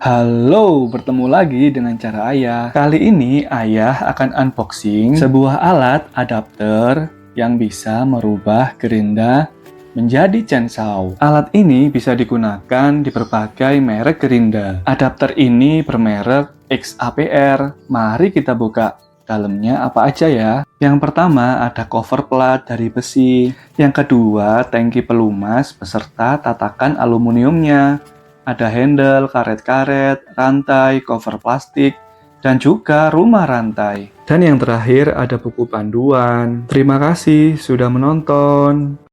Halo, bertemu lagi dengan cara Ayah. Kali ini Ayah akan unboxing sebuah alat adapter yang bisa merubah gerinda menjadi chainsaw. Alat ini bisa digunakan di berbagai merek gerinda. Adapter ini bermerek XAPR. Mari kita buka dalamnya apa aja ya. Yang pertama ada cover plat dari besi. Yang kedua tangki pelumas beserta tatakan aluminiumnya. Ada handle, karet-karet, rantai, cover plastik, dan juga rumah rantai. Dan yang terakhir ada buku panduan. Terima kasih sudah menonton.